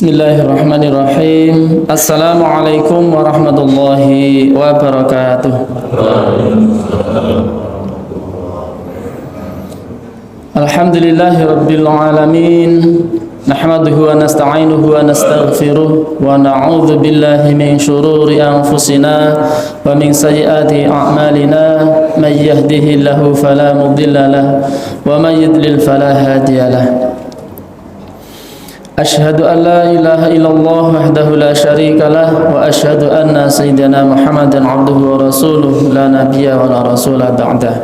Bismillahirrahmanirrahim. Assalamualaikum warahmatullahi wabarakatuh. Alhamdulillahi rabbil alamin. Nahmaduhu wa nasta'inuhu wa nastaghfiruh wa na'udzu billahi min shururi anfusina wa min sayyiati a'malina. May yahdihillahu fala mudilla lahu wa may yudlil fala hadiya lahu. Asyhadu an la ilaha illallah wahdahu la syarika lah wa asyhadu anna sayyidina Muhammadan abduhu wa rasuluh la nabiyya wa la rasula ba'dah.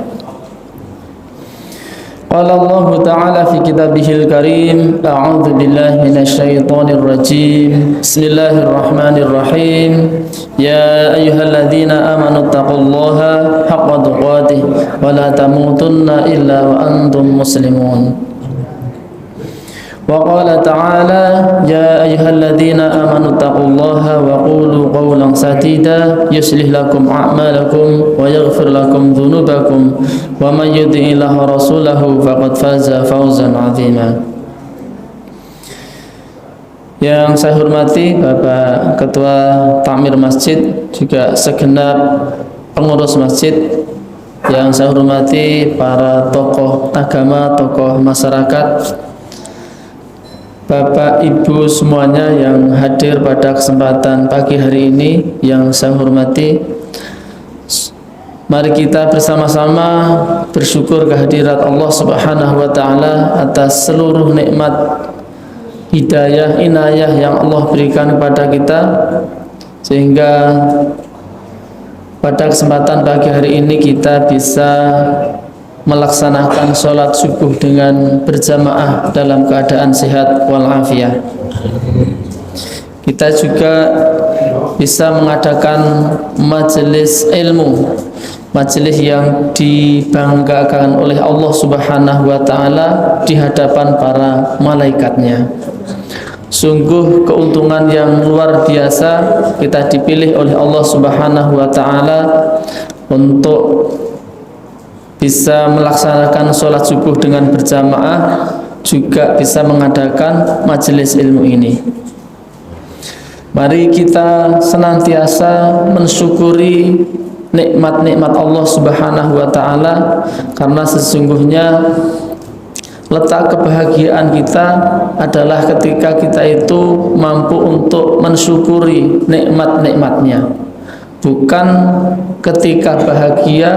Qala Allah ta'ala fi kitabihil karim, a'udzu billahi minasy syaithanir rajim. Bismillahirrahmanirrahim. Ya ayyuhalladzina amanu taqullaha haqqa tuqatih wa la tamutunna illa wa antum muslimun. Wa qala ta'ala ya ayyuhalladzina amanu taqullaha wa qulu qawlan sadida yuslih lakum a'malakum wa yaghfir lakum dhunubakum wa man yuti'illaha rasulahu faqad faza fawzan 'azima. Yang saya hormati Bapak Ketua Takmir Masjid, juga segenap pengurus masjid. Yang saya hormati para tokoh agama, tokoh masyarakat, Bapak Ibu semuanya yang hadir pada kesempatan pagi hari ini yang saya hormati. Mari kita bersama-sama bersyukur kehadirat Allah Subhanahu wa taala atas seluruh nikmat hidayah, inayah yang Allah berikan kepada kita, sehingga pada kesempatan pagi hari ini kita bisa melaksanakan sholat subuh dengan berjamaah dalam keadaan sehat walafiat. Kita juga bisa mengadakan majelis ilmu, majelis yang dibanggakan oleh Allah Subhanahu wa taala di hadapan para malaikatnya. Sungguh keuntungan yang luar biasa kita dipilih oleh Allah Subhanahu wa taala untuk bisa melaksanakan sholat subuh dengan berjamaah, juga bisa mengadakan majelis ilmu ini. Mari kita senantiasa mensyukuri nikmat-nikmat Allah Subhanahu wa taala, karena sesungguhnya letak kebahagiaan kita adalah ketika kita itu mampu untuk mensyukuri nikmat-nikmatnya. Bukan ketika bahagia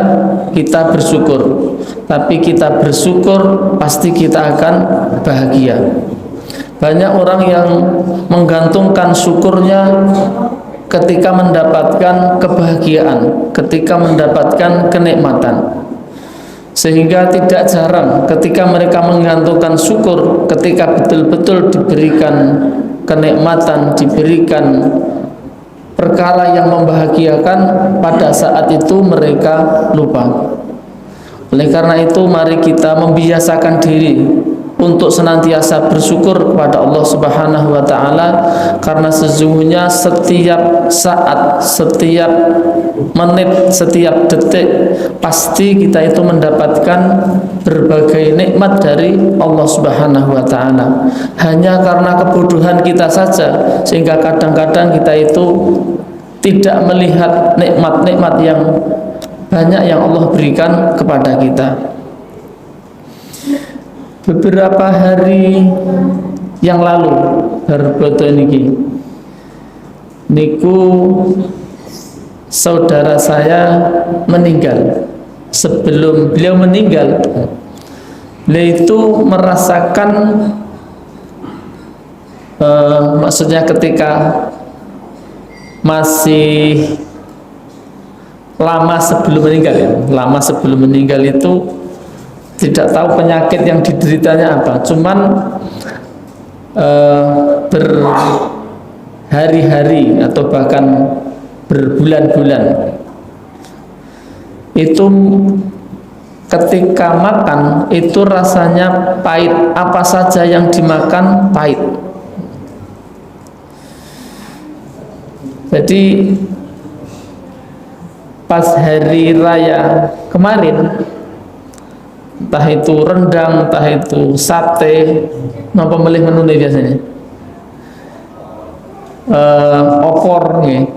kita bersyukur, tapi kita bersyukur pasti kita akan bahagia. Banyak orang yang menggantungkan syukurnya ketika mendapatkan kebahagiaan, ketika mendapatkan kenikmatan, sehingga tidak jarang ketika mereka menggantungkan syukur ketika betul-betul diberikan kenikmatan, diberikan perkara yang membahagiakan, pada saat itu mereka lupa. Oleh karena itu, mari kita membiasakan diri untuk senantiasa bersyukur kepada Allah Subhanahu wa taala, karena sesungguhnya setiap saat, setiap menit, setiap detik pasti kita itu mendapatkan berbagai nikmat dari Allah Subhanahu wa taala. Hanya karena kebodohan kita saja sehingga kadang-kadang kita itu tidak melihat nikmat-nikmat yang banyak yang Allah berikan kepada kita. Beberapa hari yang lalu berboto niki niku saudara saya meninggal. Sebelum beliau meninggal, beliau itu merasakan maksudnya ketika masih lama sebelum meninggal, ya, lama sebelum meninggal itu tidak tahu penyakit yang dideritanya apa, cuman berhari-hari atau bahkan berbulan-bulan itu ketika makan itu rasanya pahit, apa saja yang dimakan pahit. Jadi pas hari raya kemarin, entah itu rendang, entah itu sate, napa melih menu biasanya opor nih,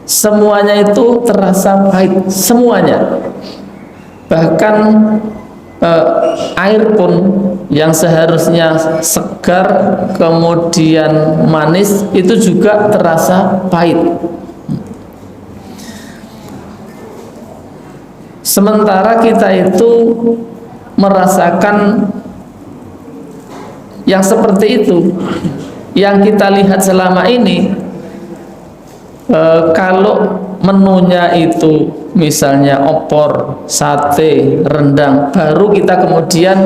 semuanya itu terasa pahit semuanya. Bahkan air pun yang seharusnya segar kemudian manis itu juga terasa pahit. Sementara kita itu merasakan yang seperti itu, yang kita lihat selama ini. Kalau menunya itu misalnya opor, sate, rendang, baru kita kemudian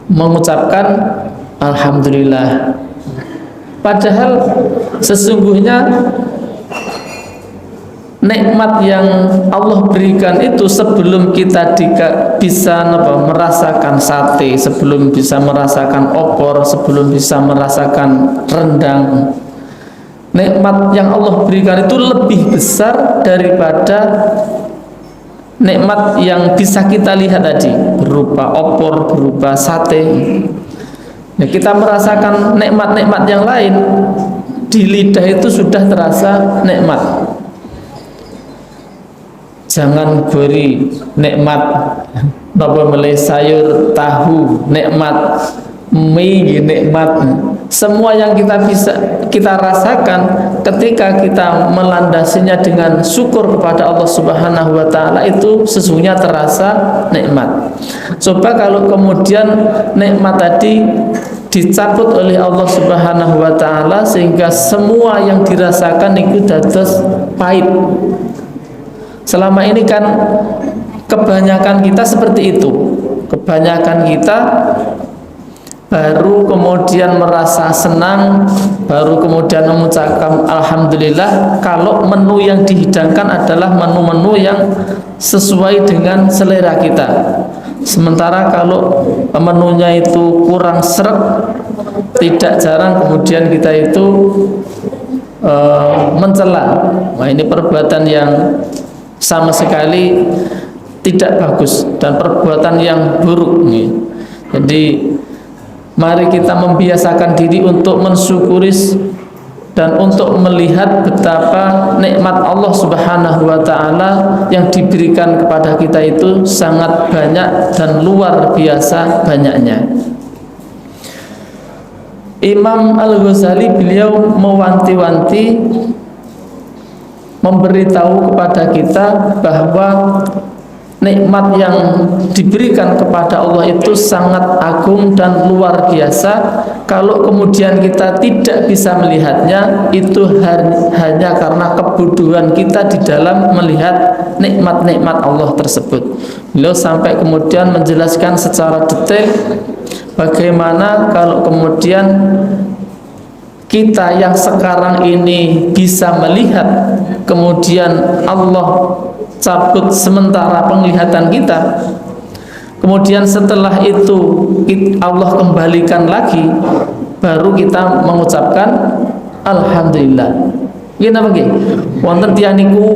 mengucapkan alhamdulillah. Padahal sesungguhnya nikmat yang Allah berikan itu sebelum kita bisa merasakan sate, sebelum bisa merasakan opor, sebelum bisa merasakan rendang, nikmat yang Allah berikan itu lebih besar daripada nikmat yang bisa kita lihat tadi, berupa opor, berupa sate. Nah, kita merasakan nikmat-nikmat yang lain, di lidah itu sudah terasa nikmat. Jangan beri nikmat napa melih sayur tahu, nikmat mie, nikmat. Semua yang kita rasakan ketika kita melandasinya dengan syukur kepada Allah Subhanahu wa taala itu sesungguhnya terasa nikmat. Coba kalau kemudian nikmat tadi dicabut oleh Allah Subhanahu wa taala sehingga semua yang dirasakan itu dados pahit. Selama ini kan kebanyakan kita seperti itu. Kebanyakan kita baru kemudian merasa senang, baru kemudian mengucapkan alhamdulillah kalau menu yang dihidangkan adalah menu-menu yang sesuai dengan selera kita. Sementara kalau menunya itu kurang seret, tidak jarang kemudian kita itu mencela. Nah, ini perbuatan yang sama sekali tidak bagus dan perbuatan yang buruk nih. Jadi mari kita membiasakan diri untuk mensyukuri dan untuk melihat betapa nikmat Allah Subhanahu wa taala yang diberikan kepada kita itu sangat banyak dan luar biasa banyaknya. Imam Al-Ghazali beliau mewanti-wanti, memberitahu kepada kita bahwa nikmat yang diberikan kepada Allah itu sangat agung dan luar biasa. Kalau kemudian kita tidak bisa melihatnya, itu hanya karena kebodohan kita di dalam melihat nikmat-nikmat Allah tersebut. Beliau sampai kemudian menjelaskan secara detail bagaimana kalau kemudian kita yang sekarang ini bisa melihat, kemudian Allah cabut sementara penglihatan kita, kemudian setelah itu Allah kembalikan lagi, baru kita mengucapkan alhamdulillah. Gini apa nggih? Wonten tiyang niku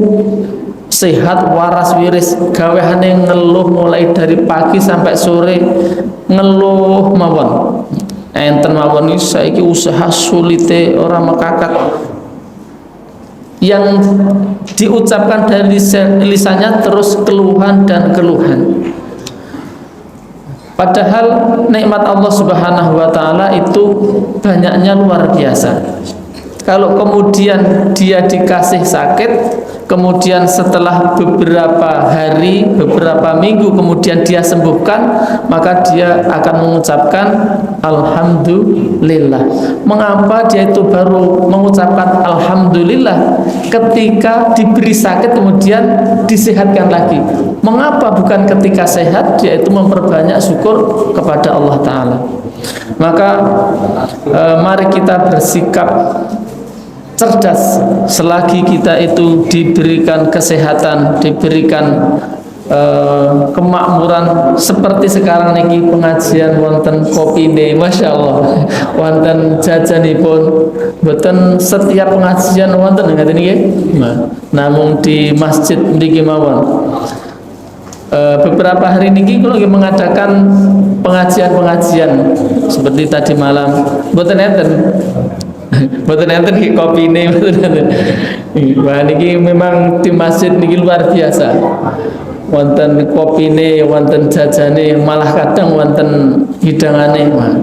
sehat waras wiris, gawehane ngeluh mulai dari pagi sampai sore, ngeluh mawon. Enten mawon iki saiki usaha sulite ora mekakat. Yang diucapkan dari lisannya terus keluhan dan keluhan. Padahal nikmat Allah Subhanahu wa taala itu banyaknya luar biasa. Kalau kemudian dia dikasih sakit, kemudian setelah beberapa hari, beberapa minggu kemudian dia sembuhkan, maka dia akan mengucapkan alhamdulillah. Mengapa dia itu baru mengucapkan alhamdulillah ketika diberi sakit kemudian disehatkan lagi? Mengapa bukan ketika sehat dia itu memperbanyak syukur kepada Allah Ta'ala? Maka mari kita bersikap cerdas selagi kita itu diberikan kesehatan, diberikan kemakmuran seperti sekarang niki pengajian wonten kopine, masya Allah, wonten jajanipun, boten setiap pengajian wonten ngaten niki, namun di masjid mriki mawon. Beberapa hari niki kula lagi mengadakan pengajian-pengajian seperti tadi malam, boten enten. Mboten enten iki kopine, mboten enten. Wah niki memang di masjid niki luar biasa. Wonten kopine, wonten jajane, malah kadang wonten hidangane. Wah,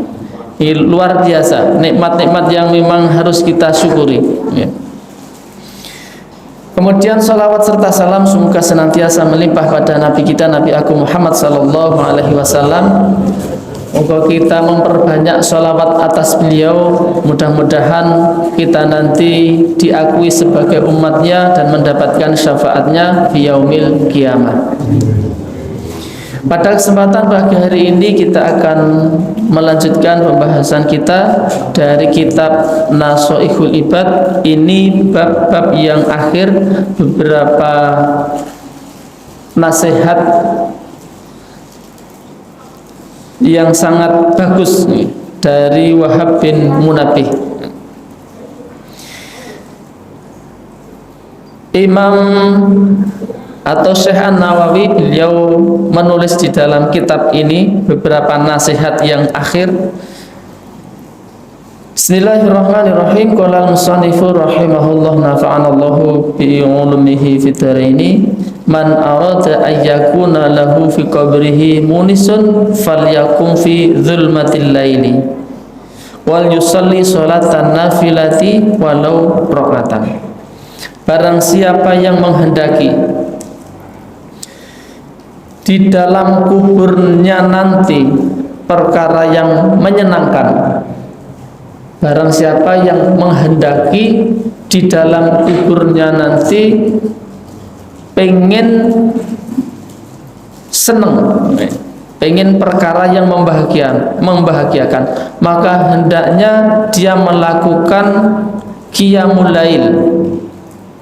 ini luar biasa, nikmat-nikmat yang memang harus kita syukuri ya. Kemudian salawat serta salam semoga senantiasa melimpah pada Nabi kita, Nabi Agung Muhammad sallallahu alaihi wasallam. Moga kita memperbanyak salawat atas beliau. Mudah-mudahan kita nanti diakui sebagai umatnya dan mendapatkan syafaatnya di yaumil qiyamah. Pada kesempatan pagi hari ini kita akan melanjutkan pembahasan kita dari kitab Nashaikhul Ibad. Ini bab-bab yang akhir, beberapa nasihat yang sangat bagus dari Wahab bin Munabbih. Imam atau Syekh An-Nawawi beliau menulis di dalam kitab ini beberapa nasihat yang akhir. Bismillahirrahmanirrahim. Qala al-musannifu rahimahullah nafa'anallahu bi ulumihi fid dharaini. Man arada ayyakuna lahu fi qabrihi munisun falyakum fi zulmatil laili wal yusalli sholatan nafilati walau rakaatan. Barang siapa yang menghendaki di dalam kuburnya nanti perkara yang menyenangkan, barang siapa yang menghendaki di dalam kuburnya nanti pengen seneng, pengen perkara yang membahagiakan, maka hendaknya dia melakukan qiyamul lail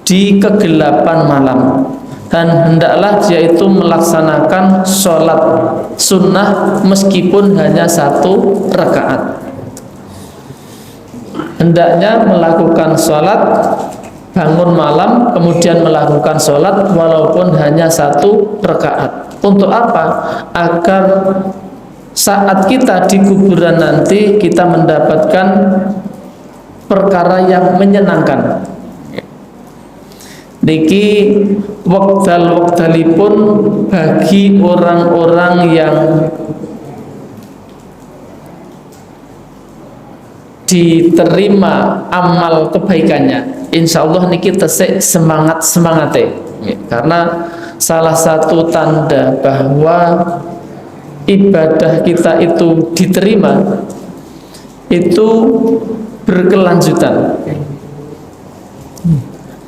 di kegelapan malam, dan hendaklah dia itu melaksanakan sholat sunnah meskipun hanya 1 rakaat. Hendaknya melakukan sholat bangun malam kemudian melakukan sholat walaupun hanya 1 rakaat. Untuk apa? Agar saat kita di kuburan nanti kita mendapatkan perkara yang menyenangkan. Niki wekdal-wekdalipun bagi orang-orang yang diterima amal kebaikannya, insya Allah niki tesik semangat-semangate. Karena salah satu tanda bahwa ibadah kita itu diterima itu berkelanjutan.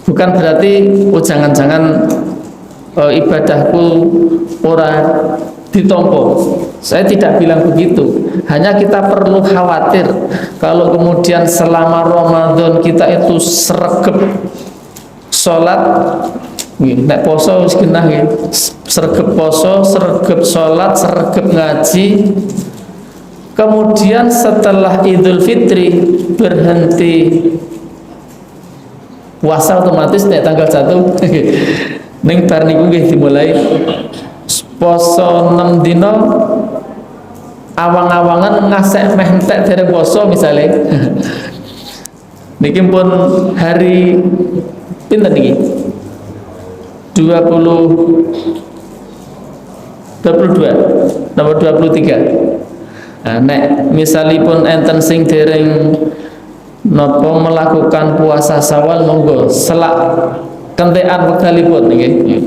Bukan berarti jangan-jangan ibadahku ora ditompo. Saya tidak bilang begitu. Hanya kita perlu khawatir kalau kemudian selama Ramadan kita itu sregep sholat, nek poso wis genah nggih, sregep poso, sregep sholat, sregep ngaji. Kemudian setelah Idul Fitri berhenti puasa, otomatis nek tanggal 1 ning bar niku nggih dimulai poso 6 dina, awang-awangan ngasek meh entek dereng poso misale. Niki pun hari pinten niki? 22 nomor 23. Nah, nek misalipun enten sing dereng napa melakukan puasa Syawal, monggo selak kentekan wekdalipun nggih.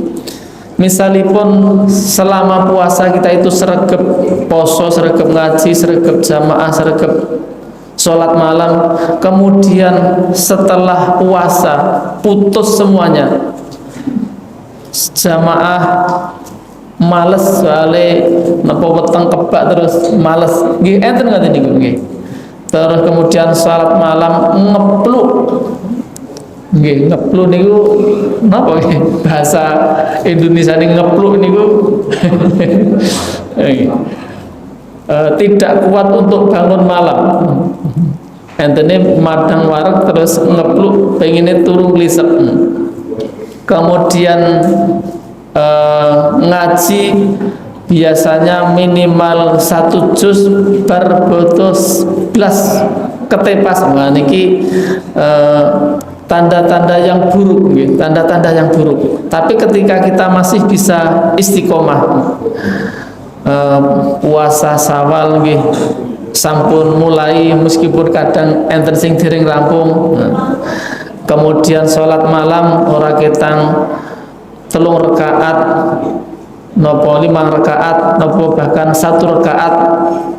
Misalipun selama puasa kita itu sregep poso, sregep ngaji, sregep jamaah, sregep sholat malam, kemudian setelah puasa putus semuanya, jamaah males soalnya napa weteng kebak terus males nggih, enten ngoten niku nggih. Terus kemudian salat malam ngepluk. Nggih, ngepluk niku napa nggih? Bahasa Indonesia ini ngepluk niku tidak kuat untuk bangun malam. Entene madang wareg terus ngepluk pengine turu nglisep. Kemudian ngaji biasanya minimal 1 juz bar botos blas ketepas. Wah niki tanda-tanda yang buruk, tanda-tanda yang buruk. Tapi ketika kita masih bisa istiqomah, puasa Syawal nggih sampun mulai meskipun kadang enten sing dereng rampung, kemudian sholat malam ora ketang 3 rakaat nopo 5 rakaat nopo bahkan 1 rakaat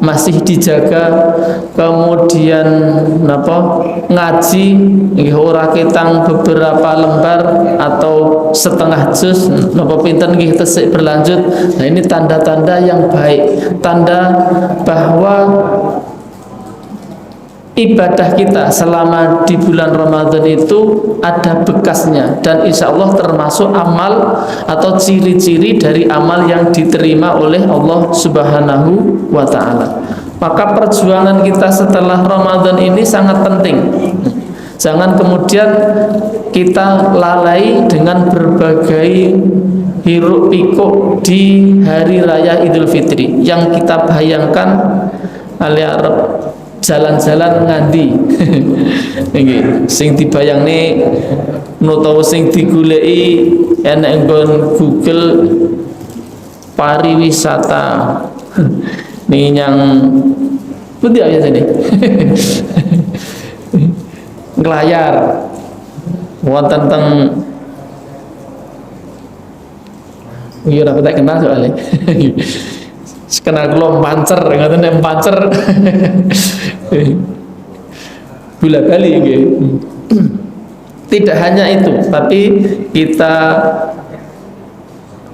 masih dijaga, kemudian nopo ngaji nggih ora ketang beberapa lembar atau setengah juz nopo pinten nggih tesik berlanjut. Nah ini tanda-tanda yang baik, tanda bahwa ibadah kita selama di bulan Ramadan itu ada bekasnya, dan insya Allah termasuk amal atau ciri-ciri dari amal yang diterima oleh Allah Subhanahu wa Ta'ala. Maka perjuangan kita setelah Ramadan ini sangat penting. Jangan kemudian kita lalai dengan berbagai hiruk pikuk di hari raya Idul Fitri yang kita bayangkan aliarep jalan-jalan ngandi nggih sing dibayangne utawa sing digoleki enek nggon Google pariwisata nih yang pundi ya tadi ngelayar wonten teng iya ora tak kenal soalnya kenal kula pancer ngoten nek pancer bola bali nggih. Tidak hanya itu, tapi kita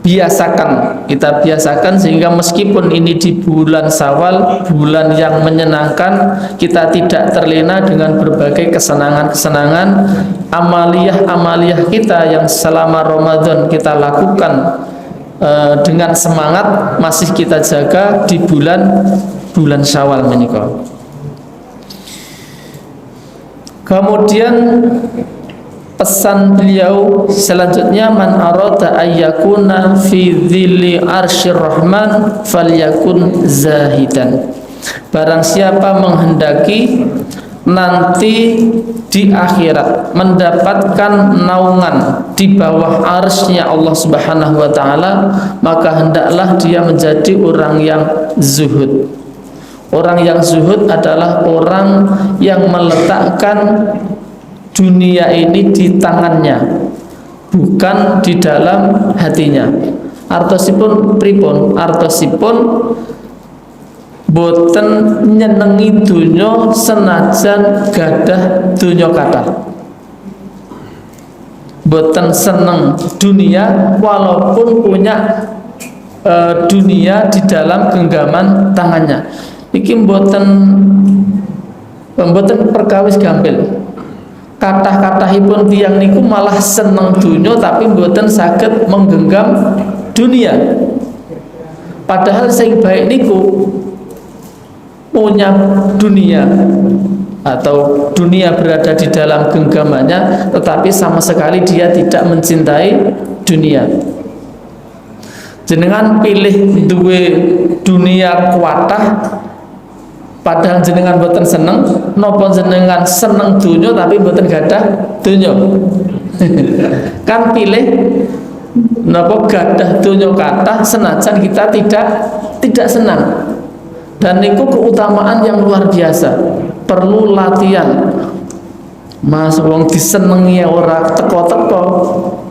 biasakan sehingga meskipun ini di bulan Syawal, bulan yang menyenangkan, kita tidak terlena dengan berbagai kesenangan-kesenangan. Amaliyah kita yang selama Ramadan kita lakukan dengan semangat masih kita jaga di bulan Syawal menika. Kemudian pesan beliau selanjutnya, man arada ayyakuna fi dhilli arsyir rahman falyakun zahidan. Barang siapa menghendaki nanti di akhirat mendapatkan naungan di bawah arsy-Nya Allah Subhanahu wa Ta'ala, maka hendaklah dia menjadi orang yang zuhud. Orang yang zuhud adalah orang yang meletakkan dunia ini di tangannya, bukan di dalam hatinya. Artosipun pripun? Artosipun boten nyenengi dunya senajan gadah dunya kathah. Boten seneng dunia walaupun punya dunia di dalam genggaman tangannya. Iki mboten perkawis gampil. Kathah-kathahipun tiyang niku malah seneng dunya tapi mboten saged menggenggam dunia. Padahal sing baik niku punya dunia atau dunia berada di dalam genggamannya, tetapi sama sekali dia tidak mencintai dunia. Jenengan pilih duwe dunia kuatah padahal jenengan boten seneng, napa jenengan seneng dunya tapi boten gadah dunya? Kan pilih napa gadah dunya kathah senajan kita tidak senang. Dan itu keutamaan yang luar biasa, perlu latihan. Mas wong disenengi ora teko-teko,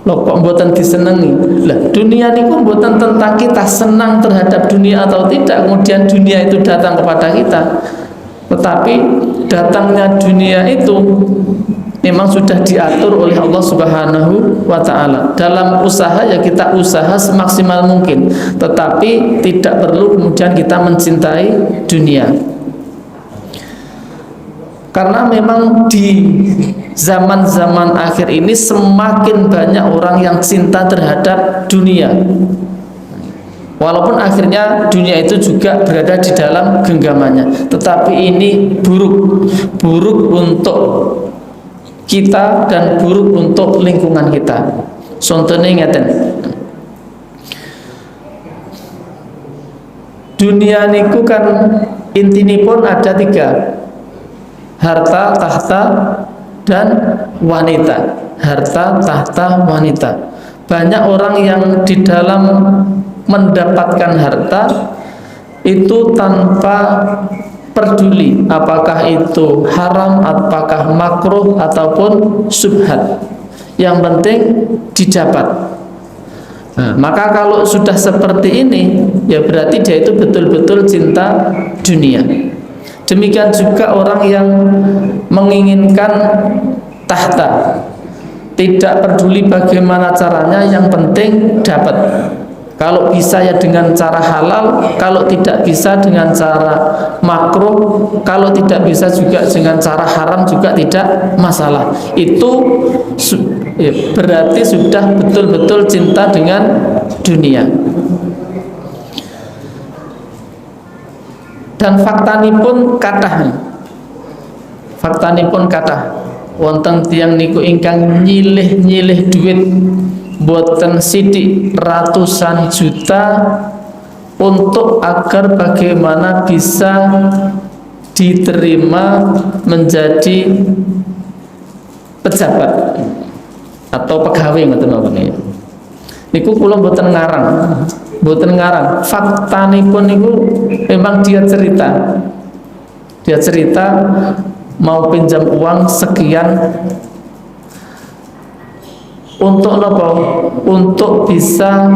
lho kok mboten disenengi. Lah dunia niku mboten tentang kita senang terhadap dunia atau tidak, kemudian dunia itu datang kepada kita. Tetapi datangnya dunia itu memang sudah diatur oleh Allah Subhanahu wa Ta'ala. Dalam usaha ya kita usaha semaksimal mungkin, tetapi tidak perlu kemudian kita mencintai dunia. Karena memang di zaman-zaman akhir ini semakin banyak orang yang cinta terhadap dunia. Walaupun akhirnya dunia itu juga berada di dalam genggamannya, tetapi ini buruk untuk kita dan buruk untuk lingkungan kita. Contohnya ngeten, dunia niku kan intinipun ada 3. harta, tahta, dan wanita. Harta, tahta, wanita. Banyak orang yang di dalam mendapatkan harta itu tanpa peduli apakah itu haram, apakah makruh ataupun syubhat. Yang penting didapat. Nah, maka kalau sudah seperti ini, ya berarti dia itu betul-betul cinta dunia. Demikian juga orang yang menginginkan tahta, tidak peduli bagaimana caranya, yang penting dapat. Kalau bisa ya dengan cara halal, kalau tidak bisa dengan cara makruh, kalau tidak bisa juga dengan cara haram juga tidak masalah. Itu berarti sudah betul-betul cinta dengan dunia. Dan faktanipun kathah wonten tiyang niku ingkang nyilih-nyilih duit boten sidik ratusan juta untuk agar bagaimana bisa diterima menjadi pejabat atau pegawai ngoten niki. Niku kula mboten ngarang. Faktanipun niku memang dia cerita mau pinjam uang sekian untuk apa? Untuk bisa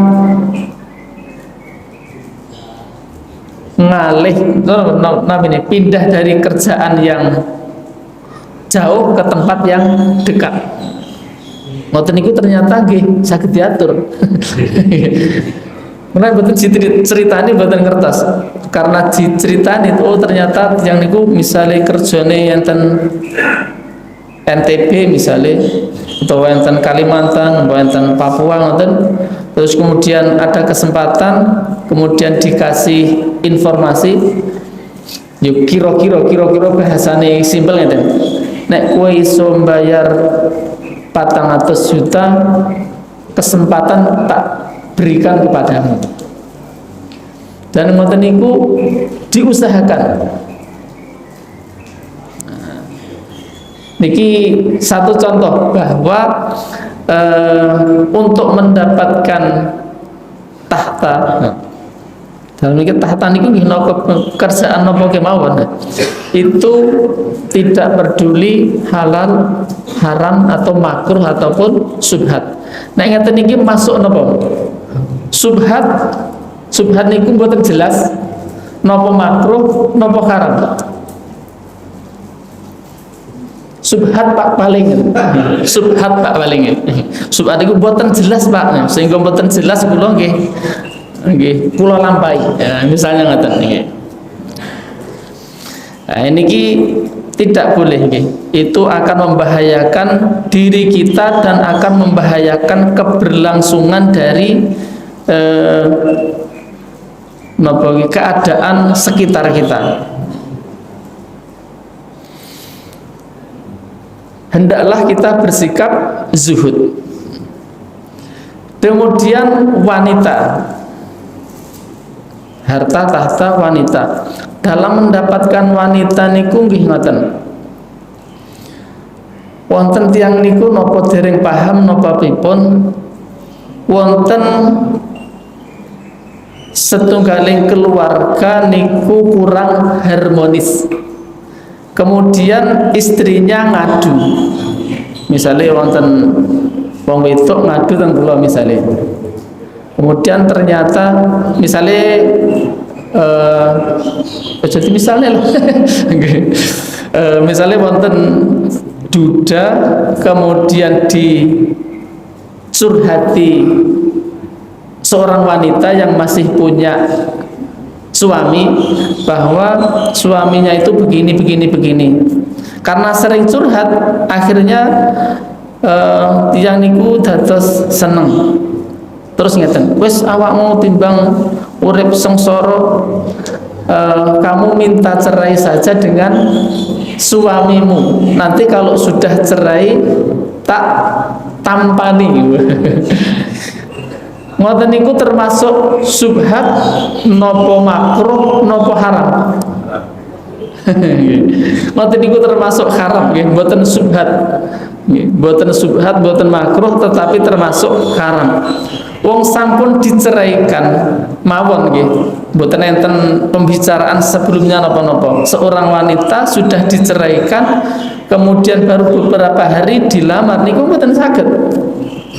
pindah dari kerjaan yang jauh ke tempat yang dekat. Ngoten niku ternyata nggih saged diatur. Menawi boten ceritane boten ngertos. Karena diceritani oh ternyata yang niku misalnya kerjane enten NTB misalnya atau enten Kalimantan, enten Papua ngoten. Terus kemudian ada kesempatan, kemudian dikasih informasi. Yuk kira-kira bahasane simpel ngeten. Nek kowe iso mbayar 400 juta, kesempatan tak berikan kepadamu. Dan ngoten niku diusahakan. Niki satu contoh bahwa untuk mendapatkan tahta, dalam niki tahta niku nggih kerjaan napa kemawon, itu tidak peduli halal, haram atau makruh ataupun syubhat. Nah ngeten niki masuk napa? Syubhat niku mboten jelas napa makruh, napa haram. Subhat Pak paling. Subhat niku mboten jelas Pak. Sehingga mboten jelas kula nggih kula lampahi. Ya, misalnya ngoten niki. Nah, niki tidak boleh nggih. Itu akan membahayakan diri kita dan akan membahayakan keberlangsungan dari keadaan sekitar kita. Hendaklah kita bersikap zuhud. Kemudian wanita, harta tahta wanita. Dalam mendapatkan wanita niku nggih ngoten. Wonten tiyang niku napa dereng paham napa pripun, wonten setunggaling keluarga niku kurang harmonis. Kemudian istrinya ngadu, misalnya wonten wong wedok ngadu teng kula misalnya. Kemudian ternyata misalnya jadi misalnya lah, misalnya wonten duda kemudian dicurhati seorang wanita yang masih punya suami bahwa suaminya itu begini. Karena sering curhat, akhirnya tiyang niku dados seneng. Terus ngeten, wis awakmu timbang urip sengsara, kamu minta cerai saja dengan suamimu. Nanti kalau sudah cerai tak tampani. Ngoten niku termasuk subhat nopo makruh nopo haram. Ngoten niku termasuk haram nggih, mboten subhat. Nggih, mboten subhat, mboten makruh tetapi termasuk haram. Wong sampun diceraikan mawon nggih. Mboten enten pembicaraan sebelumnya napa-napa. Seorang wanita sudah diceraikan kemudian baru beberapa hari dilamar niku mboten saged.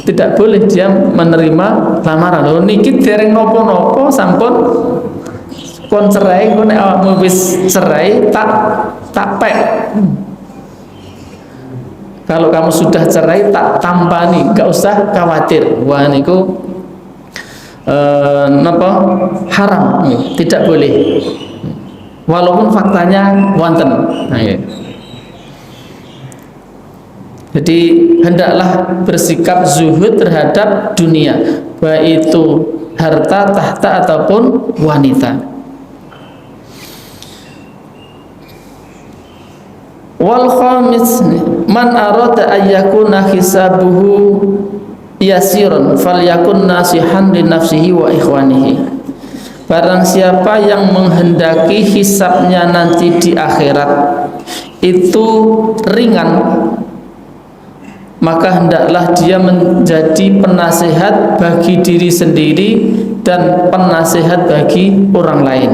Tidak boleh dia menerima lamaran. Lho niki dereng napa-napa sampun kon cerai, kon nek awakmu wis cerai tak pek. Kalau kamu sudah cerai tak tampani, gak usah khawatir. Wah niku napa haram, tidak boleh. Walaupun faktanya wonten. Nah, ya. Jadi hendaklah bersikap zuhud terhadap dunia, baik itu harta, tahta ataupun wanita. Wal khamis man arada ayyakuna hisabuhu yasiran falyakun nasihan li nafsihi wa ikhwanihi. Barang siapa yang menghendaki hisabnya nanti di akhirat itu ringan, maka hendaklah dia menjadi penasehat bagi diri sendiri dan penasehat bagi orang lain.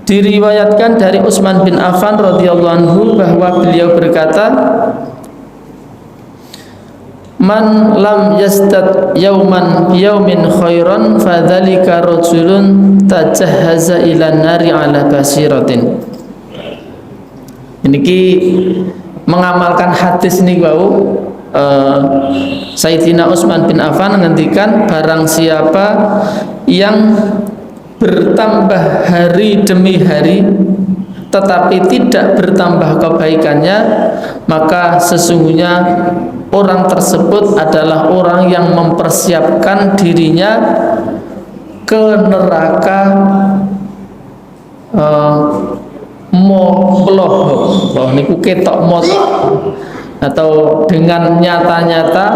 Diriwayatkan dari Utsman bin Affan radhiyallahu anhu bahwa beliau berkata, man lam yastad yauman yaumin khairan fadzalika rajulun tajahhaza ila nari ala basiratin. Niki mengamalkan hadis ini bau Sayyidina Utsman bin Affan ngendikan barang siapa yang bertambah hari demi hari tetapi tidak bertambah kebaikannya, maka sesungguhnya orang tersebut adalah orang yang mempersiapkan dirinya ke neraka moploh niku ketok motor, atau dengan nyata-nyata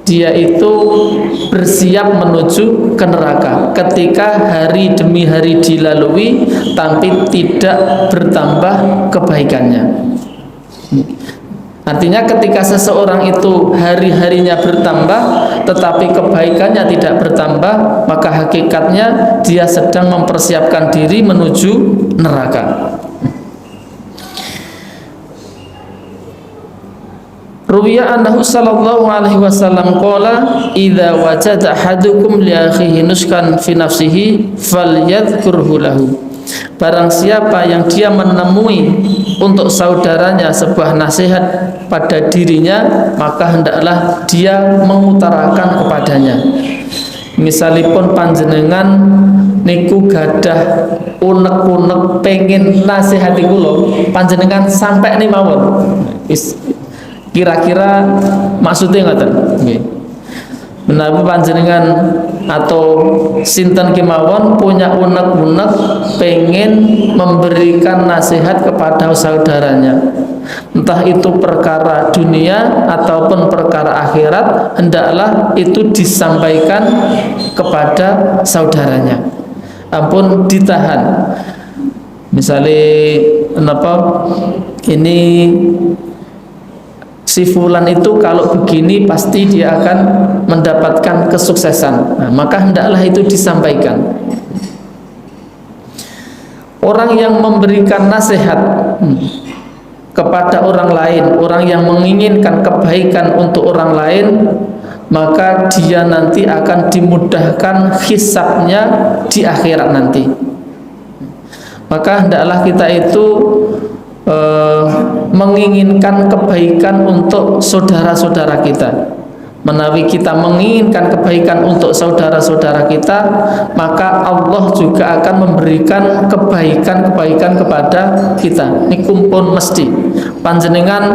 dia itu bersiap menuju ke neraka ketika hari demi hari dilalui tapi tidak bertambah kebaikannya. Artinya ketika seseorang itu hari-harinya bertambah tetapi kebaikannya tidak bertambah, maka hakikatnya dia sedang mempersiapkan diri menuju neraka. Ruwiya annahu sallallahu alaihi wasallam qala idza wajada ahadukum li akhihi nuskan fi nafsihi falyadhkurhu lahu. Barang siapa yang dia menemui untuk saudaranya sebuah nasihat pada dirinya, maka hendaklah dia mengutarakan kepadanya. Misalipun panjenengan niku gadah unek-unek pengen nasihati kula, panjenengan sampai nih mawon. Kira-kira maksudnya ngoten nggih. Menawi panjenengan atau sinten kemawon punya unek-unek pengen memberikan nasihat kepada saudaranya, entah itu perkara dunia ataupun perkara akhirat, hendaklah itu disampaikan kepada saudaranya. Ampun ditahan. Misalnya kenapa ini si fulan itu kalau begini pasti dia akan mendapatkan kesuksesan. Nah, maka hendaklah itu disampaikan. Orang yang memberikan nasihat kepada orang lain, orang yang menginginkan kebaikan untuk orang lain, maka dia nanti akan dimudahkan hisabnya di akhirat nanti. Maka hendaklah kita itu menginginkan kebaikan untuk saudara-saudara kita. Menawi kita menginginkan kebaikan untuk saudara-saudara kita, maka Allah juga akan memberikan kebaikan-kebaikan kepada kita. Ini kumpul mesti panjenengan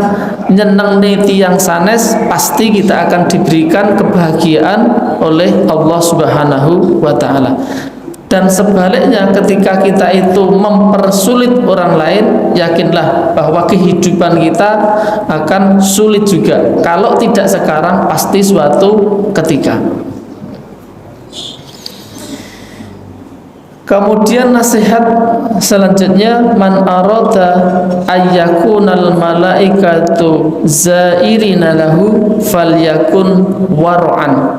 nyeneng niti yang sanes, pasti kita akan diberikan kebahagiaan oleh Allah Subhanahu wa ta'ala. Dan sebaliknya ketika kita itu mempersulit orang lain, yakinlah bahwa kehidupan kita akan sulit juga. Kalau tidak sekarang, pasti suatu ketika. Kemudian nasihat selanjutnya, man arada ayyakunal malaikatu zairina lahu falyakun war'an.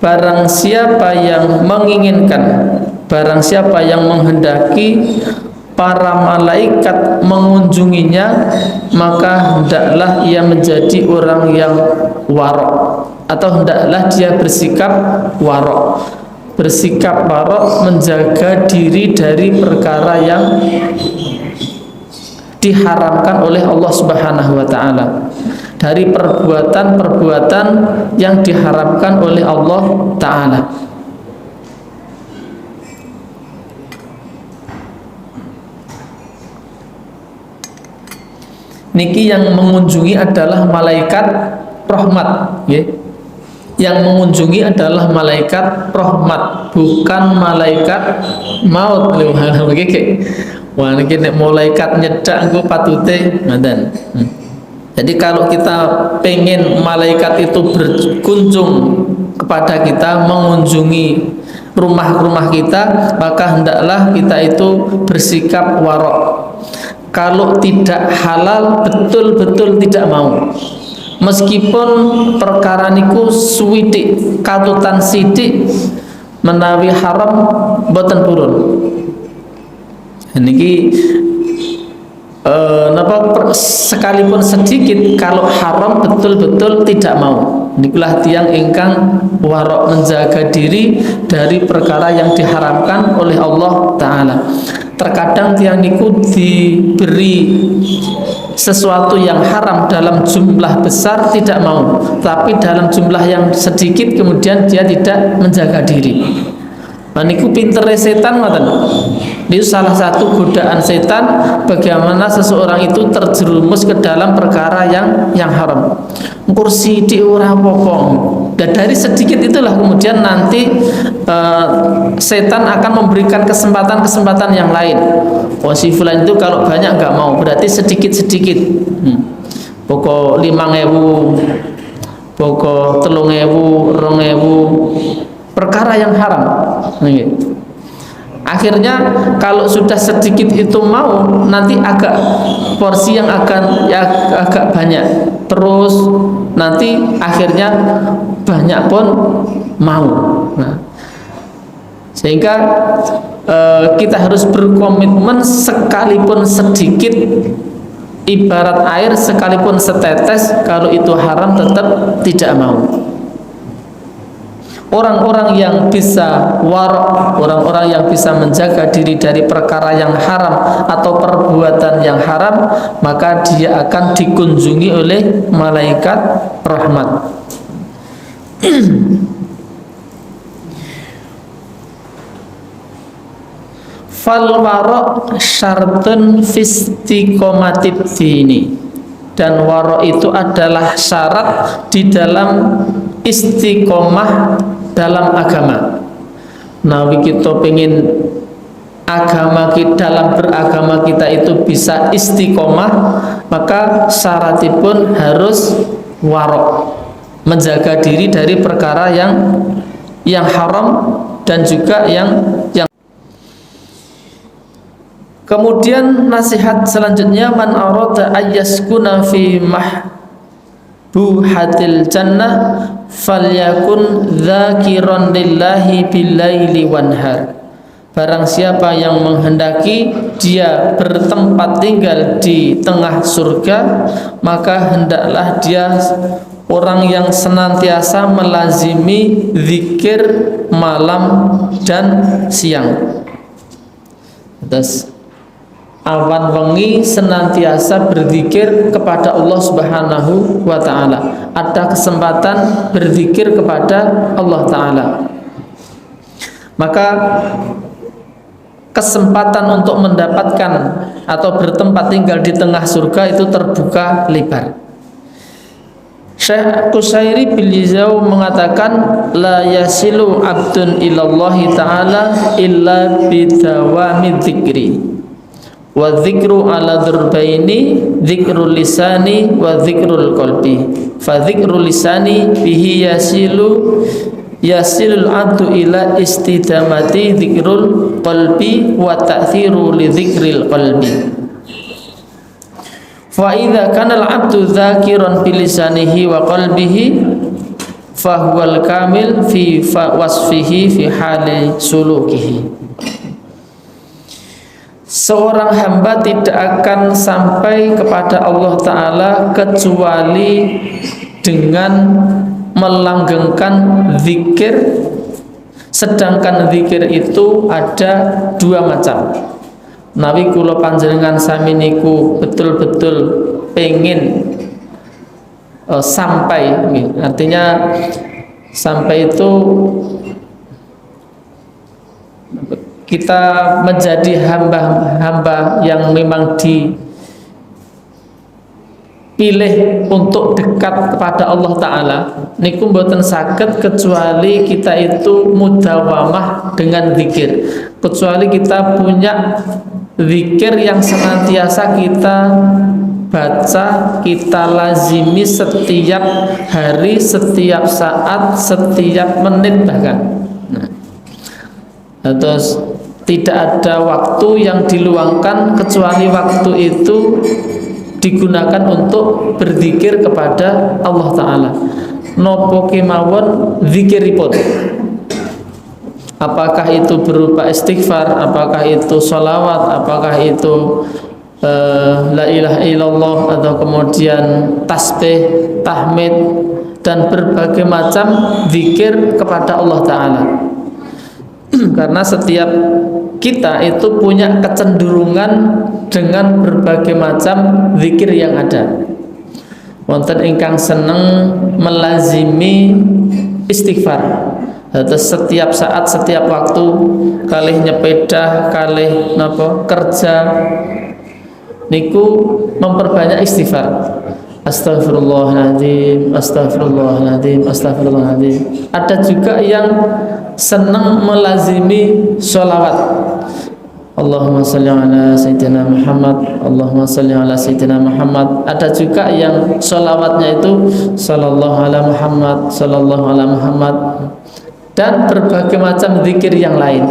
Barang siapa yang menginginkan, barang siapa yang menghendaki para malaikat mengunjunginya, maka hendaklah ia menjadi orang yang warok, atau hendaklah dia bersikap warok. Bersikap warok, menjaga diri dari perkara yang diharamkan oleh Allah Subhanahu wa ta'ala, dari perbuatan-perbuatan yang diharamkan oleh Allah ta'ala. Niki yang mengunjungi adalah malaikat rahmat, ya. Yang mengunjungi adalah malaikat rahmat, bukan malaikat maut. Wah, niki nek malaikat nyedak engko patute ngaten. Jadi kalau kita pengen malaikat itu berkunjung kepada kita, mengunjungi rumah-rumah kita, maka hendaklah kita itu bersikap warok. Kalau tidak halal, betul-betul tidak mau. Meskipun perkara niku suwidik, katutan sidik, menawi haram boten purun. Niki sekalipun sedikit, kalau haram betul-betul tidak mau. Nikulah tiang ingkang warok, menjaga diri dari perkara yang diharamkan oleh Allah ta'ala. Terkadang tiang niku diberi sesuatu yang haram dalam jumlah besar tidak mau, tapi dalam jumlah yang sedikit kemudian dia tidak menjaga diri. Niku pintere setan ngoten. Itu salah satu godaan setan, bagaimana seseorang itu terjerumus ke dalam perkara yang haram. Kursi di ora apa-apa. Dan dari sedikit itulah kemudian nanti setan akan memberikan kesempatan-kesempatan yang lain. Oh, si fulan itu kalau banyak nggak mau, berarti sedikit-sedikit. Pokok 5.000, pokok 3.000, 2.000, perkara yang haram. Akhirnya kalau sudah sedikit itu mau, nanti agak porsi yang akan agak banyak, terus nanti akhirnya banyak pun mau. Nah, sehingga kita harus berkomitmen, sekalipun sedikit, ibarat air sekalipun setetes, kalau itu haram tetap tidak mau. Orang-orang yang bisa warok, orang-orang yang bisa menjaga diri dari perkara yang haram atau perbuatan yang haram, maka dia akan dikunjungi oleh malaikat rahmat. Fal warok syartun fistiqomatid dini, dan warok itu adalah syarat di dalam istiqomah dalam agama. Nawi kita pengen agama kita, dalam beragama kita itu bisa istiqomah, maka syaratipun harus warok, menjaga diri dari perkara yang haram dan juga yang. Kemudian nasihat selanjutnya, man arada ayyaskuna fi mahbuhatil jannah falyakun dzakiran lillahi billaili wanhar. Barang siapa yang menghendaki dia bertempat tinggal di tengah surga, maka hendaklah dia orang yang senantiasa melazimi zikir malam dan siang. Terus awan wengi senantiasa berzikir kepada Allah Subhanahu wa ta'ala. Ada kesempatan berzikir kepada Allah ta'ala, maka kesempatan untuk mendapatkan atau bertempat tinggal di tengah surga itu terbuka lebar. Syekh Qusairi Bilizau mengatakan, la yasilu abdun ilallahi ta'ala illa bidawami dzikri. Wa dzikru ala dzurbaini, dzikrul lisani wa dzikrul qalbi. Fa dzikrul lisani bihi yasilul abdu ila istidamati dzikrul qalbi wa ta'thiru li dzikril qalbi. Fa idza kana al-'abdu dzakiran bi lisanihi wa qalbihi fa huwal kamil fi wasfihi fi hali sulukihi. Seorang hamba tidak akan sampai kepada Allah Ta'ala kecuali dengan melanggengkan zikir, sedangkan zikir itu ada dua macam. Nabi kula panjenengan sami niku betul-betul pengen sampai, artinya sampai itu kita menjadi hamba-hamba yang memang dipilih untuk dekat kepada Allah Ta'ala. Niku mboten saged kecuali kita itu mudawamah dengan zikir, kecuali kita punya zikir yang senantiasa kita baca, kita lazimi setiap hari, setiap saat, setiap menit bahkan. Terus tidak ada waktu yang diluangkan kecuali waktu itu digunakan untuk berzikir kepada Allah Ta'ala. Nopo kemawon zikiripun, apakah itu berupa istighfar, apakah itu sholawat, apakah itu la ilaha illallah, atau kemudian tasbih, tahmid, dan berbagai macam zikir kepada Allah Ta'ala. Karena setiap kita itu punya kecenderungan dengan berbagai macam zikir yang ada. Wonten ingkang seneng melazimi istighfar. Terus setiap saat, setiap waktu, kalih nyepeda, kalih napa kerja, niku memperbanyak istighfar. Astagfirullahaladzim, astagfirullahaladzim, astagfirullahaladzim. Ada juga yang senang melazimi sholawat. Allahumma salli ala sayyidina Muhammad, Allahumma salli ala sayyidina Muhammad. Ada juga yang sholawatnya itu sallallahu ala Muhammad, sallallahu ala Muhammad, dan berbagai macam zikir yang lain.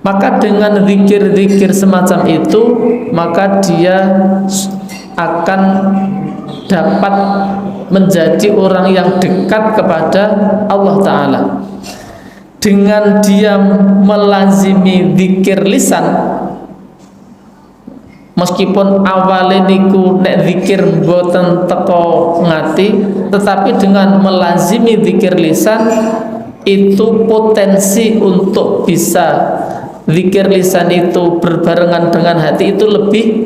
Maka dengan zikir-zikir semacam itu, maka dia akan dapat menjadi orang yang dekat kepada Allah Ta'ala. Dengan dia melazimi zikir lisan, meskipun awalnya niku nek zikir mboten teko ngati, tetapi dengan melazimi zikir lisan itu potensi untuk bisa zikir lisan itu berbarengan dengan hati itu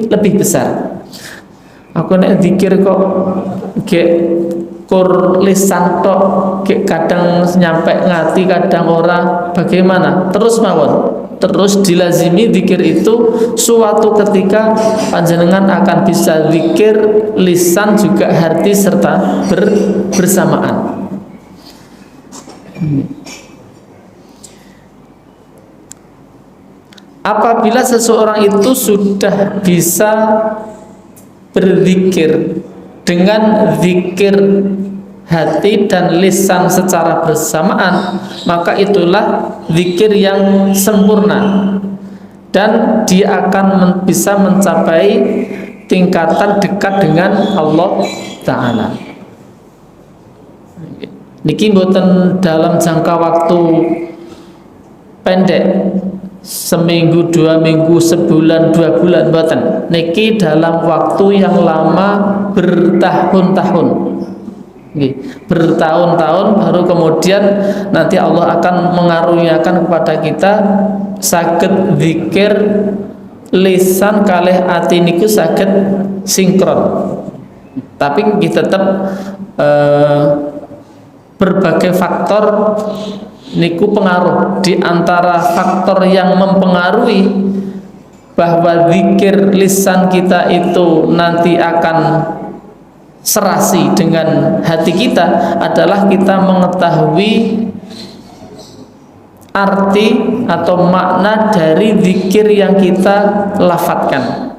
lebih besar. Aku nek zikir kok gek kur lisan tok, gek kadang nyampe ngati, kadang ora, bagaimana? Terus mawon, terus dilazimi zikir itu, suatu ketika panjenengan akan bisa zikir lisan juga hati serta bersamaan. Apabila seseorang itu sudah bisa berzikir dengan zikir hati dan lisan secara bersamaan, maka itulah zikir yang sempurna dan dia akan bisa mencapai tingkatan dekat dengan Allah Ta'ala. Niki mboten dalam jangka waktu pendek, seminggu, 2 minggu, sebulan, 2 bulan, mboten. Niki dalam waktu yang lama, bertahun-tahun, bertahun-tahun, baru kemudian nanti Allah akan mengaruniakan kepada kita saged zikir lisan kalih ati niku saged sinkron. Tapi kita tetap berbagai faktor niku pengaruh. Di antara faktor yang mempengaruhi bahwa zikir lisan kita itu nanti akan serasi dengan hati kita adalah kita mengetahui arti atau makna dari zikir yang kita lafadzkan.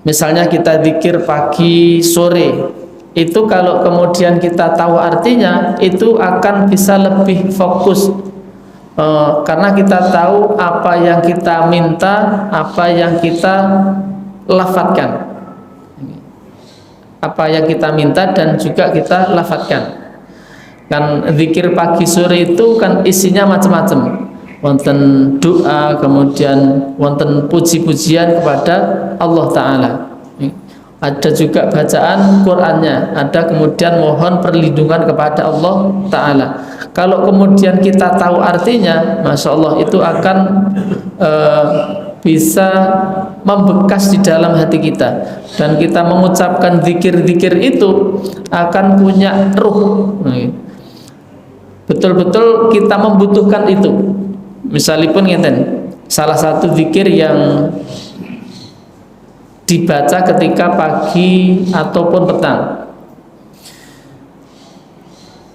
Misalnya kita zikir pagi sore, Itu kalau kemudian kita tahu artinya, itu akan bisa lebih fokus. Karena kita tahu apa yang kita minta, apa yang kita lafadzkan, apa yang kita minta dan juga kita lafadzkan. Kan zikir pagi sore itu kan isinya macam-macam, wonten doa, kemudian wonten puji-pujian kepada Allah Ta'ala, ada juga bacaan Qur'annya, ada kemudian mohon perlindungan kepada Allah Ta'ala. Kalau kemudian kita tahu artinya, Masya Allah, itu akan bisa membekas di dalam hati kita, dan kita mengucapkan zikir-zikir itu akan punya ruh. Betul-betul kita membutuhkan itu. Misalipun ngeten, salah satu zikir yang dibaca ketika pagi ataupun petang,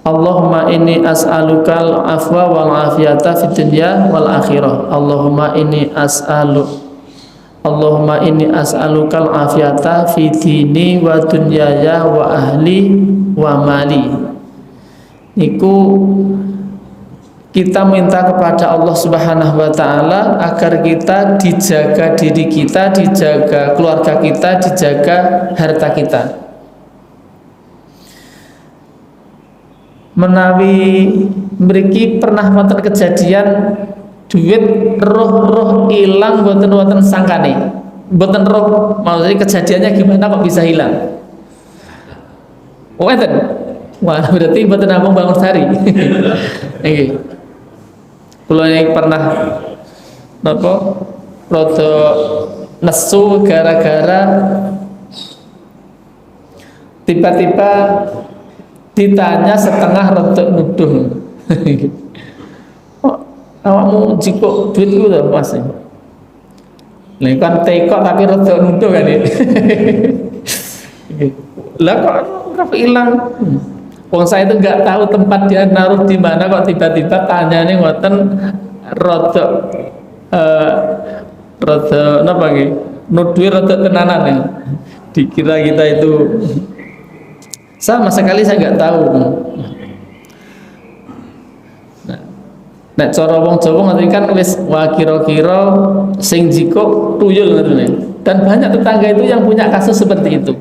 Allahumma inni as'alukal afwa wal afiyata fid dunya wal akhirah. Allahumma inni as'alukal afiyata fi dini wa dunyaya wa ahli wa mali. Niku kita minta kepada Allah Subhanahu wa Ta'ala agar kita dijaga diri kita, dijaga keluarga kita, dijaga harta kita. Menawi mriki pernah wonten kejadian duit roh hilang boten sangkane. Boten roh, maksudnya kejadiannya gimana kok bisa hilang? Wonten. Wah, berarti boten namung bangun sari. Nggih. Kula ini pernah napa rada nesu gara-gara tiba-tiba ditanya setengah rada nuduh. Oh, awakmu jiko duit ku to, Mas? Lha kan teko tapi rada nuduh kan iki. Lah kok hilang? Wong saya itu nggak tahu tempat dia naruh di mana, kok tiba-tiba tanyane ngoten rada napa nggih? Nuduh rada tenanan ya. Dikira kita itu sama sekali saya nggak tahu. Nek cara wong Jawa ngoten kan wis wa kira-kira sing jiko tuyul ngoten. Dan banyak tetangga itu yang punya kasus seperti itu.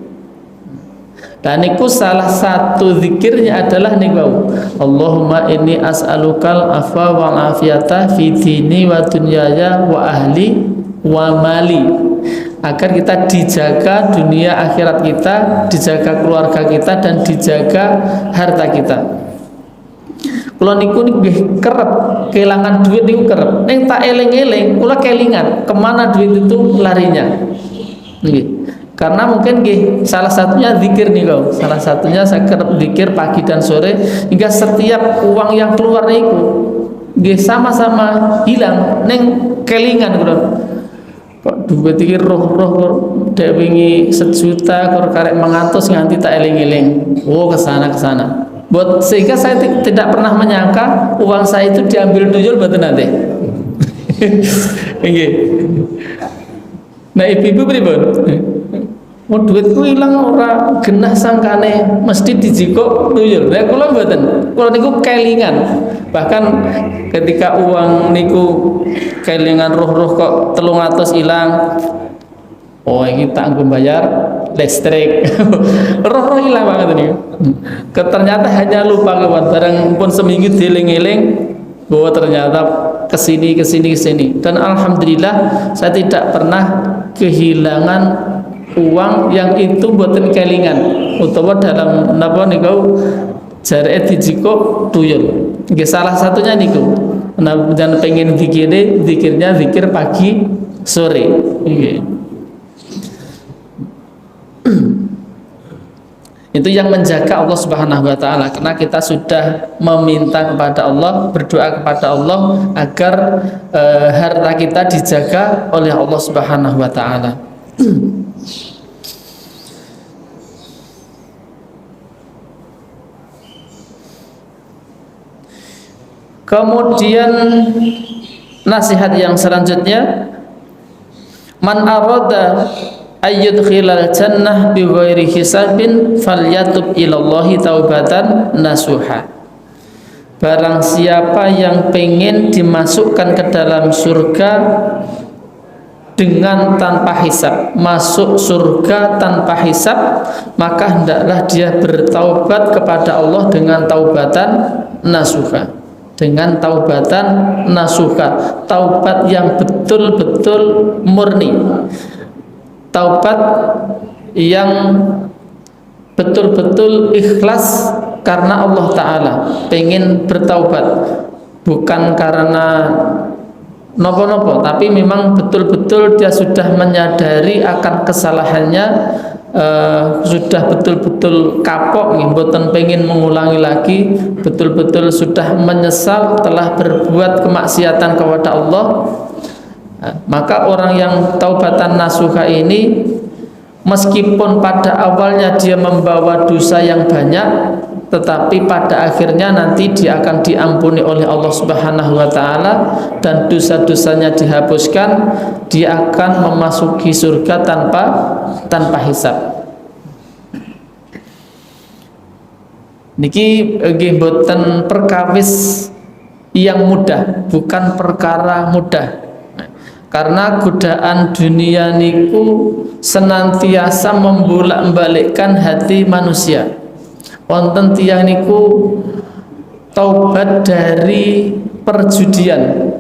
Dan niku salah satu zikirnya adalah niku, Allahumma inni as'alukal afwa wal afiyata fi dini wa dunyaya wa ahli wa mali. Agar kita dijaga dunia akhirat kita, dijaga keluarga kita, dan dijaga harta kita. Kula niku nggih kerep kehilangan duit niku kerep. Ning tak eling-eling, kula kelingan kemana duit itu larinya. Nggih. Karena mungkin salah satunya zikir nih kau, salah satunya saya kerap zikir pagi dan sore, hingga setiap uang yang keluar niku sama-sama hilang neng kelingan kok duit iki roh dek wingi 1 juta kok karek 100 nganti tak eling-eling. Oh kesana buat sehingga saya tidak pernah menyangka uang saya itu diambil tuyul mboten nanti. Nggih. Nah ibu-ibu pripun? Mau duitku hilang ora genah sangkane mesti dijikok tuyul. Nek kula mboten. Kula niku kelingan. Bahkan ketika uang niku kelingan roh kok 300 hilang. Oh ini tak nggo bayar listrik. roh hilang banget niku. Ternyata hanya lupa kawan, bareng pun seminggu dieling-eling bahwa ternyata kesini. Dan alhamdulillah saya tidak pernah kehilangan uang yang itu buatan kelingan utawa dalam napa niku jareke dijiko tuyul. Nggih salah satunya niku. Dan pengen zikirnya zikir pagi sore. Nggih. Itu yang menjaga Allah Subhanahu wa Ta'ala, karena kita sudah meminta kepada Allah, berdoa kepada Allah agar harta kita dijaga oleh Allah Subhanahu wa Ta'ala. Kemudian nasihat yang selanjutnya, man arada ayyudkhilal jannah bighairi hisabin falyatub ilallahi taubatan nasuha. Barang siapa yang pengen dimasukkan ke dalam surga dengan tanpa hisab, masuk surga tanpa hisab, maka hendaklah dia bertaubat kepada Allah dengan taubatan nasuha. Dengan taubatan nasuha, taubat yang betul-betul murni, taubat yang betul-betul ikhlas karena Allah Ta'ala, pengen bertaubat bukan karena nopo-nopo, tapi memang betul-betul dia sudah menyadari akan kesalahannya, sudah betul-betul kapok, mboten pengen mengulangi lagi, betul-betul sudah menyesal telah berbuat kemaksiatan kepada Allah. Maka orang yang taubatan nasuha ini, meskipun pada awalnya dia membawa dosa yang banyak, tetapi pada akhirnya nanti dia akan diampuni oleh Allah Subhanahu wa Ta'ala dan dosa-dosanya dihapuskan. Dia akan memasuki surga tanpa hisab. Niki nggih boten perkawis yang mudah, bukan perkara mudah. Karena godaan dunia niku senantiasa membolak-balikkan hati manusia. Wonten tiyang niku taubat dari perjudian,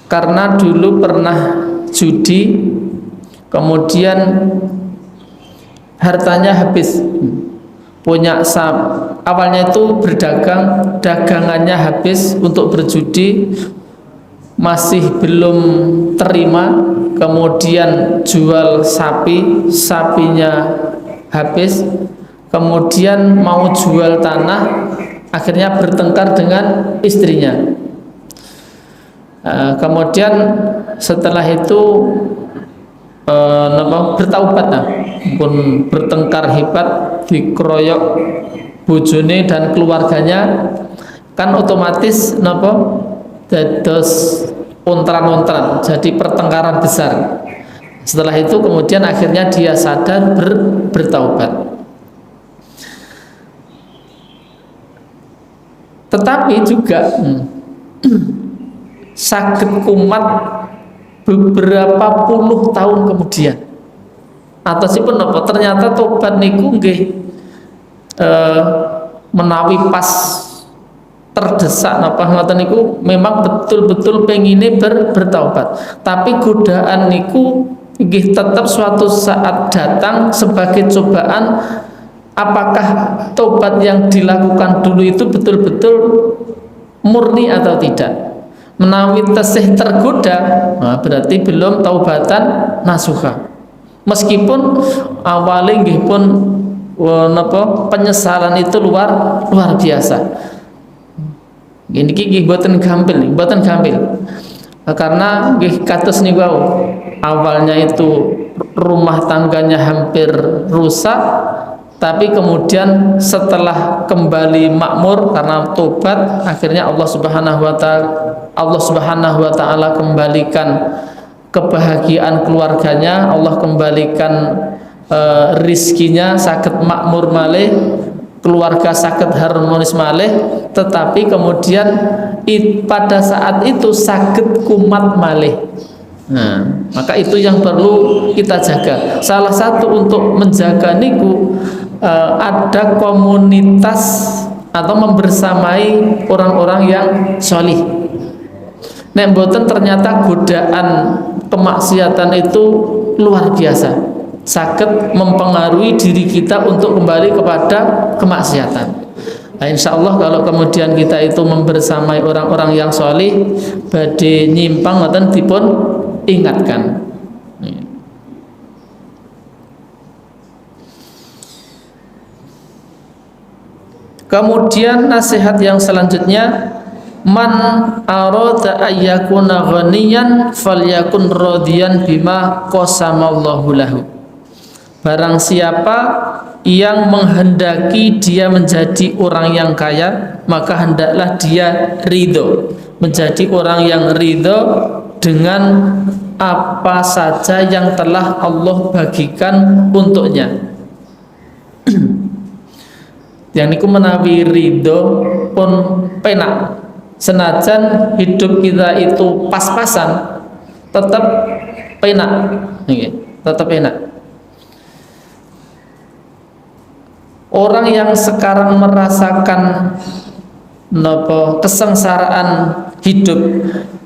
karena dulu pernah judi, kemudian hartanya habis, punya awalnya itu berdagang, dagangannya habis untuk berjudi, masih belum terima, kemudian jual sapi, sapinya habis, kemudian mau jual tanah, akhirnya bertengkar dengan istrinya. Kemudian setelah itu bertaubat, pun bertengkar hebat, dikeroyok bojone dan keluarganya, kan otomatis dados ontran-ontran, jadi pertengkaran besar. Setelah itu kemudian akhirnya dia sadar, bertaubat. Tetapi juga sakit kumat beberapa puluh tahun kemudian. Atasipun apa? Ternyata tobat niku nggih menawi pas terdesak napa ngoten niku memang betul-betul pengine bertaubat. Tapi godaan niku nggih tetap suatu saat datang sebagai cobaan. Apakah tobat yang dilakukan dulu itu betul-betul murni atau tidak? Menawi tesih tergoda, berarti belum taubatan nasuha. Meskipun awalnya nggih pun penyesalan itu luar biasa. Ini nggih mboten gampil, mboten gampil. Karena nggih kados niku awalnya itu rumah tangganya hampir rusak, tapi kemudian setelah kembali makmur karena tobat, akhirnya Allah Subhanahu wa Ta'ala kembalikan kebahagiaan keluarganya, Allah kembalikan rizkinya, sakit makmur malih, keluarga sakit harmonis malih. Tetapi kemudian pada saat itu sakit kumat malih. Nah, maka itu yang perlu kita jaga. Salah satu untuk menjaga niku ada komunitas atau membersamai orang-orang yang sholih. Nek mboten ternyata godaan kemaksiatan itu luar biasa, sakit mempengaruhi diri kita untuk kembali kepada kemaksiatan. Nah, insya Allah kalau kemudian kita itu membersamai orang-orang yang sholih, badhe nyimpang ngoten dipun ingatkan. Kemudian nasihat yang selanjutnya, man arada ayyakuna ghaniyan falyakun radiyan bima qasamallahu lahu. Barang siapa yang menghendaki dia menjadi orang yang kaya, maka hendaklah dia ridho, menjadi orang yang ridho dengan apa saja yang telah Allah bagikan untuknya. Yang niku menawi ridho pun penak, senajan hidup kita itu pas-pasan tetap penak, tetap enak. Orang yang sekarang merasakan kesengsaraan hidup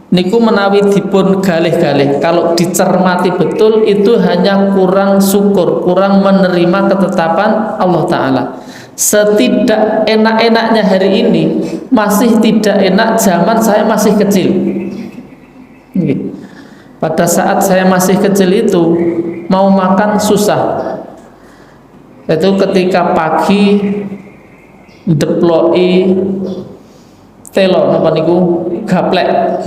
niku menawi dipun galih-galih, kalau dicermati betul itu hanya kurang syukur, kurang menerima ketetapan Allah Ta'ala. Setidak enak-enaknya hari ini masih tidak enak zaman saya masih kecil. Pada saat saya masih kecil itu mau makan susah. Itu ketika pagi deploi telo napa niku gaplek.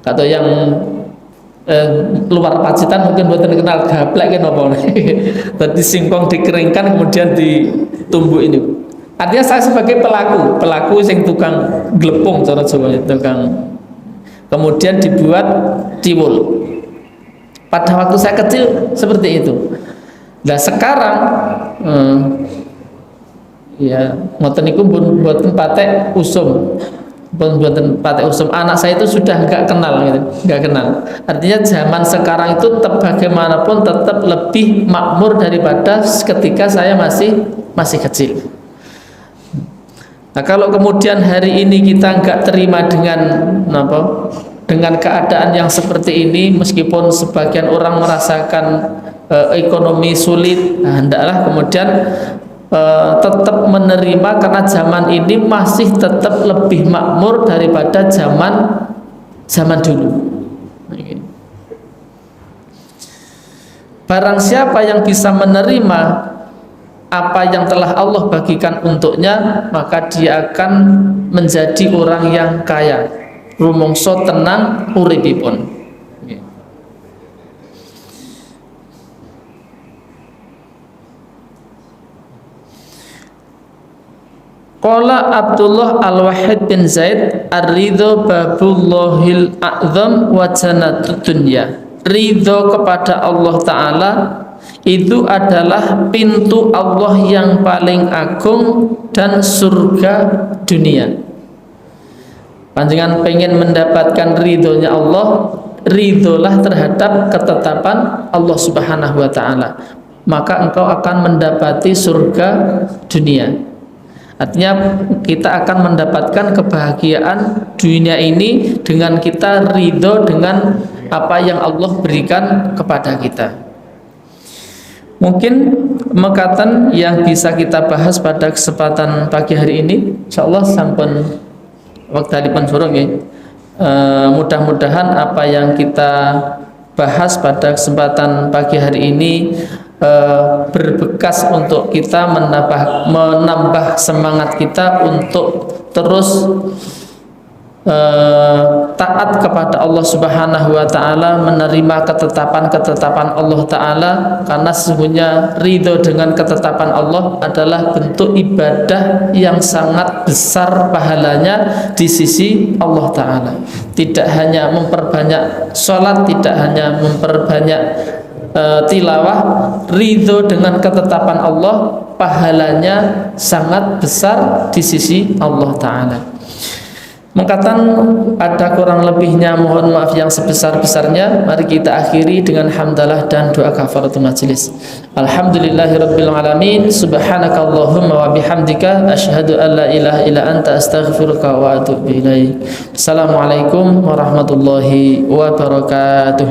Atau yang luar Pacitan mungkin buatan kenal gaplek kan apa. Tadi singkong dikeringkan kemudian ditumbuk ini. Artinya saya sebagai pelaku yang tukang glepung cara Jawa, tukang. Kemudian dibuat tiwul. Pada waktu saya kecil seperti itu. Nah sekarang ya ngoten niku buatan patek usum. Buatan patek usum. Anak saya itu sudah nggak kenal gitu, nggak kenal. Artinya zaman sekarang itu bagaimanapun tetap lebih makmur daripada ketika saya masih kecil. Nah kalau kemudian hari ini kita nggak terima dengan keadaan yang seperti ini, meskipun sebagian orang merasakan ekonomi sulit, nah, hendaklah kemudian tetap menerima, karena zaman ini masih tetap lebih makmur daripada zaman dulu. Barang siapa yang bisa menerima apa yang telah Allah bagikan untuknya, maka dia akan menjadi orang yang kaya, rumangsa tenang uripipun. Qala Abdullah Al-Wahid bin Zaid, ar-ridho babullahil a'zam wa jannatud dunya. Ridho kepada Allah Ta'ala itu adalah pintu Allah yang paling agung dan surga dunia. Panjenengan pengen mendapatkan ridhonya Allah, ridholah terhadap ketetapan Allah Subhanahu wa Ta'ala, maka engkau akan mendapati surga dunia. Artinya kita akan mendapatkan kebahagiaan dunia ini dengan kita ridho dengan apa yang Allah berikan kepada kita. Mungkin mekaten yang bisa kita bahas pada kesempatan pagi hari ini, insyaallah sampun wektalipun surung ya. Mudah-mudahan apa yang kita bahas pada kesempatan pagi hari ini berbekas untuk kita menambah semangat kita untuk terus taat kepada Allah Subhanahu wa Ta'ala, menerima ketetapan-ketetapan Allah Ta'ala, karena sesungguhnya ridho dengan ketetapan Allah adalah bentuk ibadah yang sangat besar pahalanya di sisi Allah Ta'ala. Tidak hanya memperbanyak sholat, tidak hanya memperbanyak tilawah, ridho dengan ketetapan Allah pahalanya sangat besar di sisi Allah Ta'ala. Mengatakan ada kurang lebihnya, mohon maaf yang sebesar-besarnya. Mari kita akhiri dengan hamdalah dan doa kafaratul majelis. Alhamdulillahirabbil alamin, subhanakallahumma wa bihamdika asyhadu an la ilaha illa anta astaghfiruka wa atubu ilaik. Assalamualaikum warahmatullahi wabarakatuh.